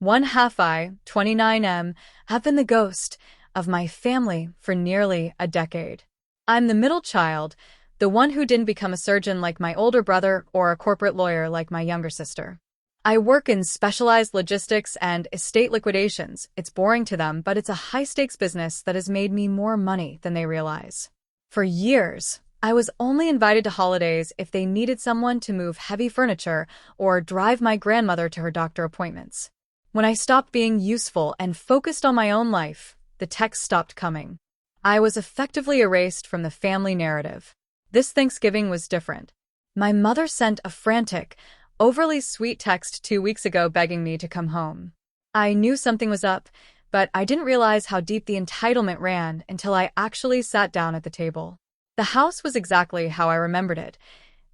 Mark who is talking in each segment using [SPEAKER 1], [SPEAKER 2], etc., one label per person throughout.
[SPEAKER 1] I, 29M, have been the ghost of my family for nearly a decade. I'm the middle child, the one who didn't become a surgeon like my older brother or a corporate lawyer like my younger sister. I work in specialized logistics and estate liquidations. It's boring to them, but it's a high-stakes business that has made me more money than they realize. For years, I was only invited to holidays if they needed someone to move heavy furniture or drive my grandmother to her doctor appointments. When I stopped being useful and focused on my own life, the texts stopped coming. I was effectively erased from the family narrative. This Thanksgiving was different. My mother sent a frantic, overly sweet text 2 weeks ago begging me to come home. I knew something was up, but I didn't realize how deep the entitlement ran until I actually sat down at the table. The house was exactly how I remembered it.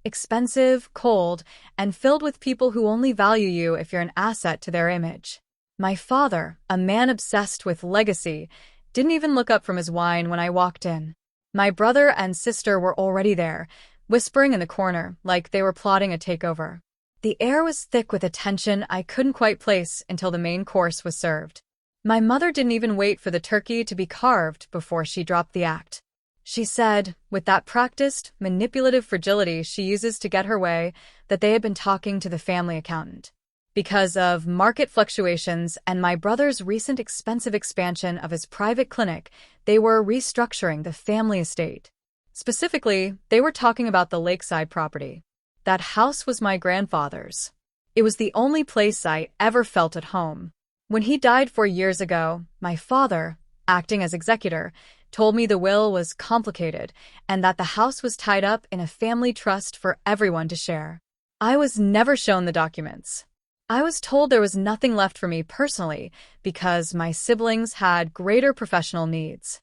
[SPEAKER 1] Expensive, cold, and filled with people who only value you if you're an asset to their image. My father, a man obsessed with legacy, didn't even look up from his wine when I walked in. My brother and sister were already there, whispering in the corner like they were plotting a takeover. The air was thick with a tension I couldn't quite place until the main course was served. My mother didn't even wait for the turkey to be carved before she dropped the act. She said, with that practiced, manipulative fragility she uses to get her way, that they had been talking to the family accountant. Because of market fluctuations and my brother's recent expensive expansion of his private clinic, they were restructuring the family estate. Specifically, they were talking about the lakeside property. That house was my grandfather's. It was the only place I ever felt at home. When he died 4 years ago, my father, acting as executor, told me the will was complicated and that the house was tied up in a family trust for everyone to share. I was never shown the documents. I was told there was nothing left for me personally because my siblings had greater professional needs.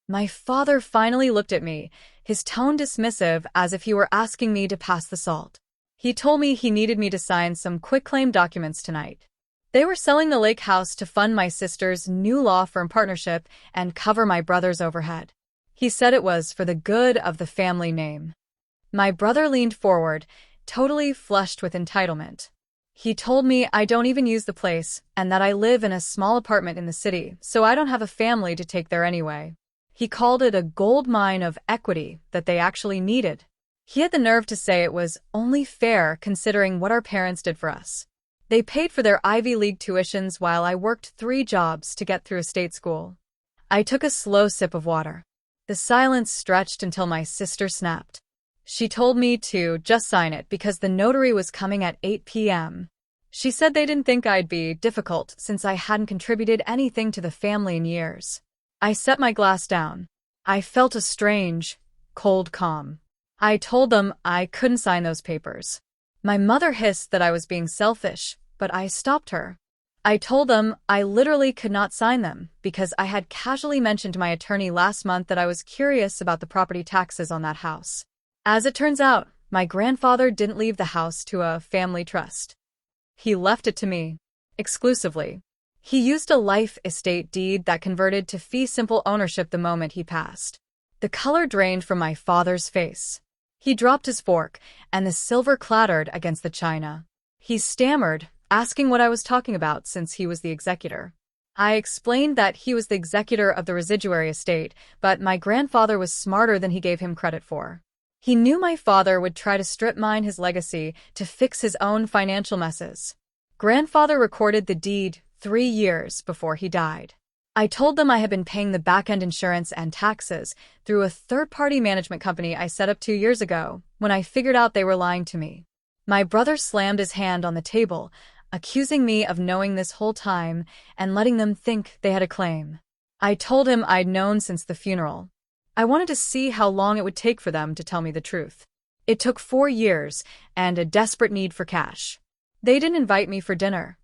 [SPEAKER 1] My father finally looked at me, his tone dismissive as if he were asking me to pass the salt. He told me he needed me to sign some quitclaim documents tonight. They were selling the lake house to fund my sister's new law firm partnership and cover my brother's overhead. He said it was for the good of the family name. My brother leaned forward, totally flushed with entitlement. He told me I don't even use the place and that I live in a small apartment in the city, so I don't have a family to take there anyway. He called it a gold mine of equity that they actually needed. He had the nerve to say it was only fair considering what our parents did for us. They paid for their Ivy League tuitions while I worked 3 jobs to get through a state school. I took a slow sip of water. The silence stretched until my sister snapped. She told me to just sign it because the notary was coming at 8 p.m. She said they didn't think I'd be difficult since I hadn't contributed anything to the family in years. I set my glass down. I felt a strange, cold calm. I told them I couldn't sign those papers. My mother hissed that I was being selfish, but I stopped her. I told them I literally could not sign them because I had casually mentioned to my attorney last month that I was curious about the property taxes on that house. As it turns out, my grandfather didn't leave the house to a family trust. He left it to me, exclusively. He used a life estate deed that converted to fee simple ownership the moment he passed. The color drained from my father's face. He dropped his fork, and the silver clattered against the china. He stammered, asking what I was talking about since he was the executor. I explained that he was the executor of the residuary estate, but my grandfather was smarter than he gave him credit for. He knew my father would try to strip mine his legacy to fix his own financial messes. Grandfather recorded the deed 3 years before he died. I told them I had been paying the back-end insurance and taxes through a third-party management company I set up 2 years ago when I figured out they were lying to me. My brother slammed his hand on the table, accusing me of knowing this whole time and letting them think they had a claim. I told him I'd known since the funeral. I wanted to see how long it would take for them to tell me the truth. It took 4 years and a desperate need for cash. They didn't invite me for dinner.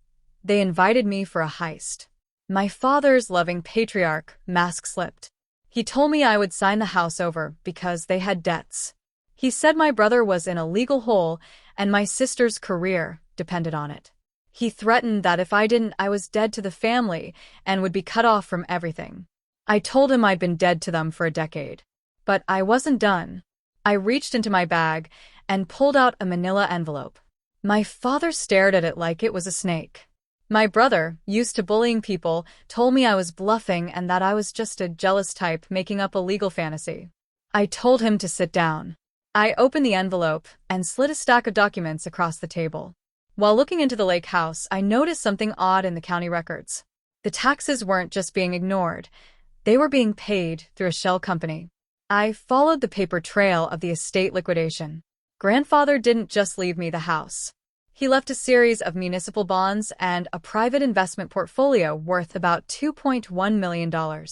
[SPEAKER 1] They invited me for a heist. My father's loving patriarch mask slipped. He told me I would sign the house over because they had debts. He said my brother was in a legal hole and my sister's career depended on it. He threatened that if I didn't, I was dead to the family and would be cut off from everything. I told him I'd been dead to them for a decade. But I wasn't done. I reached into my bag and pulled out a manila envelope. My father stared at it like it was a snake. My brother, used to bullying people, told me I was bluffing and that I was just a jealous type making up a legal fantasy. I told him to sit down. I opened the envelope and slid a stack of documents across the table. While looking into the lake house, I noticed something odd in the county records. The taxes weren't just being ignored. They were being paid through a shell company. I followed the paper trail of the estate liquidation. Grandfather didn't just leave me the house. He left a series of municipal bonds and a private investment portfolio worth about $2.1 million.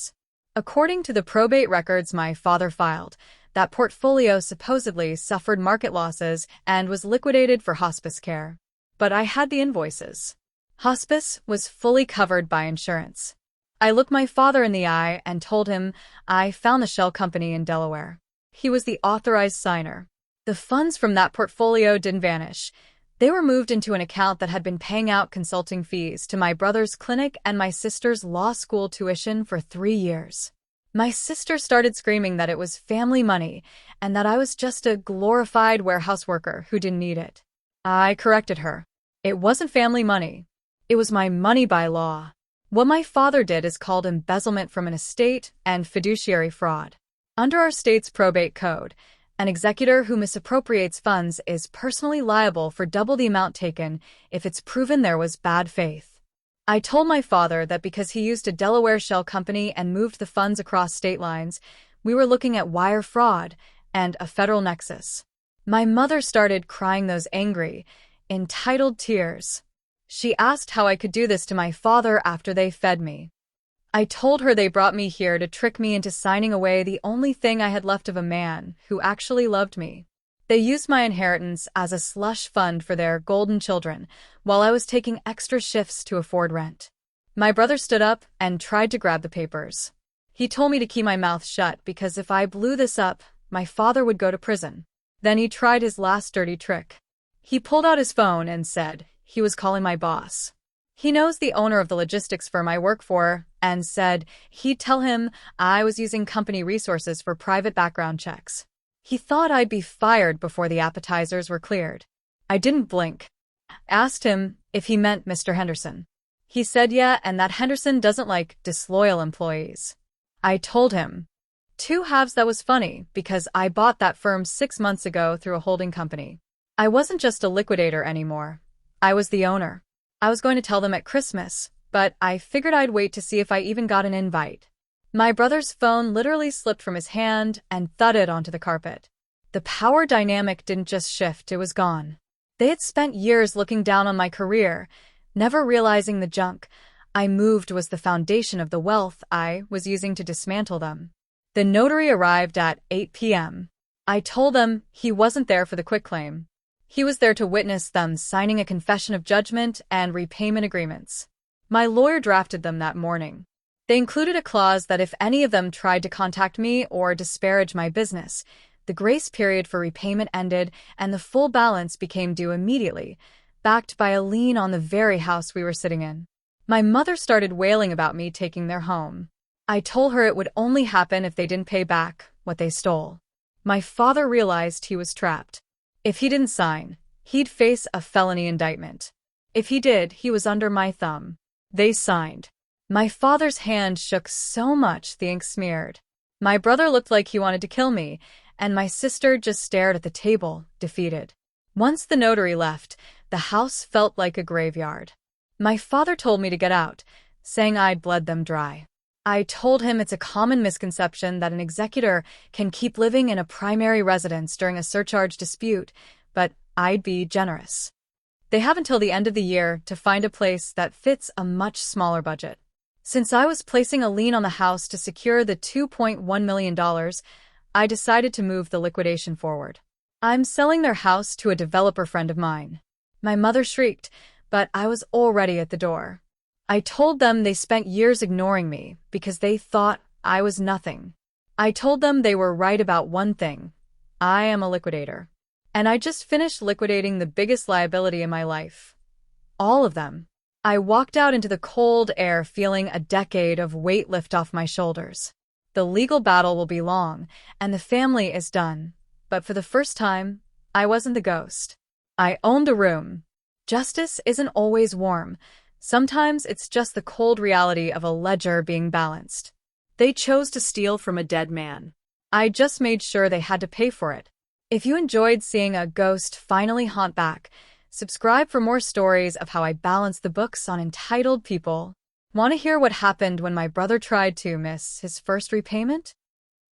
[SPEAKER 1] According to the probate records my father filed, that portfolio supposedly suffered market losses and was liquidated for hospice care. But I had the invoices. Hospice was fully covered by insurance. I looked my father in the eye and told him I found the shell company in Delaware. He was the authorized signer. The funds from that portfolio didn't vanish. They were moved into an account that had been paying out consulting fees to my brother's clinic and my sister's law school tuition for 3 years. My sister started screaming that it was family money and that I was just a glorified warehouse worker who didn't need it. I corrected her. It wasn't family money. It was my money by law. What my father did is called embezzlement from an estate and fiduciary fraud. Under our state's probate code, an executor who misappropriates funds is personally liable for double the amount taken if it's proven there was bad faith. I told my father that because he used a Delaware shell company and moved the funds across state lines, we were looking at wire fraud and a federal nexus. My mother started crying those angry, entitled tears. She asked how I could do this to my father after they fed me. I told her they brought me here to trick me into signing away the only thing I had left of a man who actually loved me. They used my inheritance as a slush fund for their golden children, while I was taking extra shifts to afford rent. My brother stood up and tried to grab the papers. He told me to keep my mouth shut because if I blew this up, my father would go to prison. Then he tried his last dirty trick. He pulled out his phone and said he was calling my boss. He knows the owner of the logistics firm I work for and said he'd tell him I was using company resources for private background checks. He thought I'd be fired before the appetizers were cleared. I didn't blink. I asked him if he meant Mr. Henderson. He said yeah, and that Henderson doesn't like disloyal employees. I told him. Two halves that was funny because I bought that firm 6 months ago through a holding company. I wasn't just a liquidator anymore. I was the owner. I was going to tell them at Christmas, but I figured I'd wait to see if I even got an invite. My brother's phone literally slipped from his hand and thudded onto the carpet. The power dynamic didn't just shift, it was gone. They had spent years looking down on my career, never realizing the junk I moved was the foundation of the wealth I was using to dismantle them. The notary arrived at 8 p.m. I told them he wasn't there for the quitclaim. He was there to witness them signing a confession of judgment and repayment agreements. My lawyer drafted them that morning. They included a clause that if any of them tried to contact me or disparage my business, the grace period for repayment ended and the full balance became due immediately, backed by a lien on the very house we were sitting in. My mother started wailing about me taking their home. I told her it would only happen if they didn't pay back what they stole. My father realized he was trapped. If he didn't sign, he'd face a felony indictment. If he did, he was under my thumb. They signed. My father's hand shook so much the ink smeared. My brother looked like he wanted to kill me, and my sister just stared at the table, defeated. Once the notary left, the house felt like a graveyard. My father told me to get out, saying I'd bled them dry. I told him it's a common misconception that an executor can keep living in a primary residence during a surcharge dispute, but I'd be generous. They have until the end of the year to find a place that fits a much smaller budget. Since I was placing a lien on the house to secure the $2.1 million, I decided to move the liquidation forward. I'm selling their house to a developer friend of mine. My mother shrieked, but I was already at the door. I told them they spent years ignoring me because they thought I was nothing. I told them they were right about one thing. I am a liquidator. And I just finished liquidating the biggest liability in my life. All of them. I walked out into the cold air feeling a decade of weight lift off my shoulders. The legal battle will be long, and the family is done. But for the first time, I wasn't the ghost. I owned a room. Justice isn't always warm. Sometimes it's just the cold reality of a ledger being balanced.
[SPEAKER 2] They chose to steal from a dead man.
[SPEAKER 1] I just made sure they had to pay for it. If you enjoyed seeing a ghost finally haunt back, subscribe for more stories of how I balance the books on entitled people. Want to hear what happened when my brother tried to miss his first repayment?